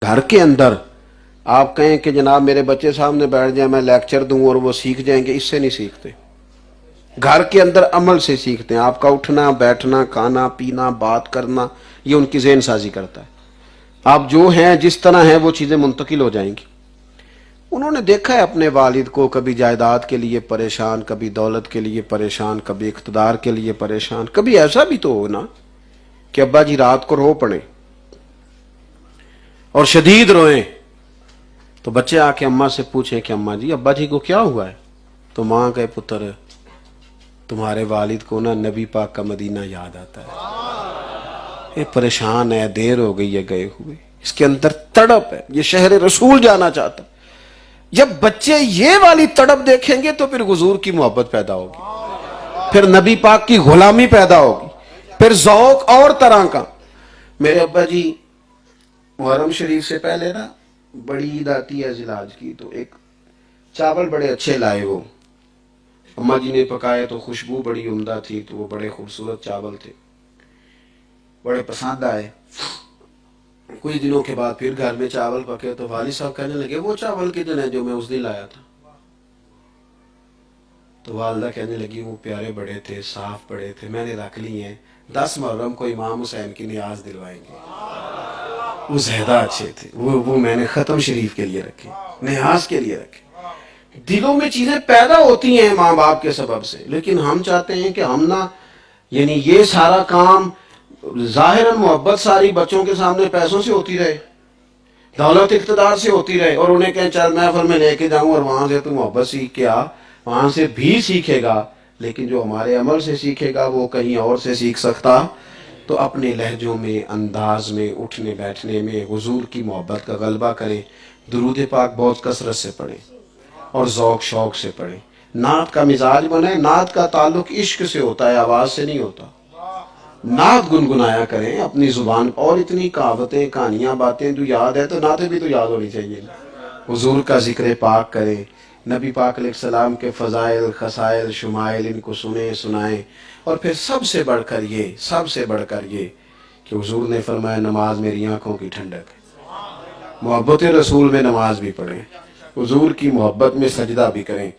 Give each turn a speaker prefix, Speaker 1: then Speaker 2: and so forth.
Speaker 1: گھر کے اندر آپ کہیں کہ جناب میرے بچے سامنے بیٹھ جائیں میں لیکچر دوں اور وہ سیکھ جائیں گے، اس سے نہیں سیکھتے۔ گھر کے اندر عمل سے سیکھتے ہیں۔ آپ کا اٹھنا بیٹھنا کھانا پینا بات کرنا یہ ان کی ذہن سازی کرتا ہے۔ آپ جو ہیں جس طرح ہیں وہ چیزیں منتقل ہو جائیں گی۔ انہوں نے دیکھا ہے اپنے والد کو کبھی جائیداد کے لیے پریشان، کبھی دولت کے لیے پریشان، کبھی اقتدار کے لیے پریشان۔ کبھی ایسا بھی تو ہو نا کہ ابا جی رات کو رو پڑے اور شدید روئیں تو بچے آ کے اماں سے پوچھیں کہ اماں جی ابا جی کو کیا ہوا ہے؟ تو ماں کہے پتر تمہارے والد کو نا نبی پاک کا مدینہ یاد آتا ہے، یہ پریشان ہے، دیر ہو گئی ہے گئے ہوئے، اس کے اندر تڑپ ہے، یہ شہر رسول جانا چاہتا ہے۔ جب بچے یہ والی تڑپ دیکھیں گے تو پھر حضور کی محبت پیدا ہوگی، پھر نبی پاک کی غلامی پیدا ہوگی، پھر ذوق اور طرح کا۔ میرے ابا جی محرم شریف سے پہلے نا بڑی عید آتی ہے ذیلاج کی، تو ایک چاول بڑے اچھے لائے، وہ اماں جی نے پکائے تو خوشبو بڑی عمدہ تھی، تو وہ بڑے خوبصورت چاول تھے، بڑے پسند آئے۔ کچھ دنوں کے بعد پھر گھر میں چاول پکے تو والد صاحب کہنے لگے وہ چاول کتنے ہیں جو میں اس دن لایا تھا؟ تو والدہ کہنے لگی وہ پیارے بڑے تھے، صاف بڑے تھے، میں نے رکھ لی ہیں، 10 محرم کو امام حسین کی نیاز دلوائیں گے، وہ زیادہ اچھے تھے، وہ میں نے ختم شریف کے لیے رکھے، نیاز کے لیے رکھے۔ دلوں میں چیزیں پیدا ہوتی ہیں ماں باپ کے سبب سے، لیکن ہم چاہتے ہیں کہ ہم نہ یعنی یہ سارا کام ظاہراً محبت ساری بچوں کے سامنے پیسوں سے ہوتی رہے، دولت اقتدار سے ہوتی رہے، اور انہیں کہیں چل محفل میں لے کے جاؤں اور وہاں سے تو محبت سیکھ کے آ، وہاں سے بھی سیکھے گا، لیکن جو ہمارے عمل سے سیکھے گا وہ کہیں اور سے سیکھ سکتا۔ تو اپنے لہجوں میں انداز میں اٹھنے بیٹھنے میں حضور کی محبت کا غلبہ کریں، درود پاک بہت کثرت سے پڑھیں اور ذوق شوق سے پڑھیں، نعت کا مزاج بنیں۔ نعت کا تعلق عشق سے ہوتا ہے، آواز سے نہیں ہوتا۔ نعت گنگنایا کریں اپنی زبان، اور اتنی کہاوتیں کہانیاں باتیں جو یاد ہے تو نعتیں بھی تو یاد ہونی چاہیے۔ حضور کا ذکر پاک کریں، نبی پاک علیہ السلام کے فضائل خصائل شمائل ان کو سنیں سنائیں، اور پھر سب سے بڑھ کر یہ کہ حضور نے فرمایا نماز میری آنکھوں کی ٹھنڈک ہے۔ محبت رسول میں نماز بھی پڑھیں، حضور کی محبت میں سجدہ بھی کریں۔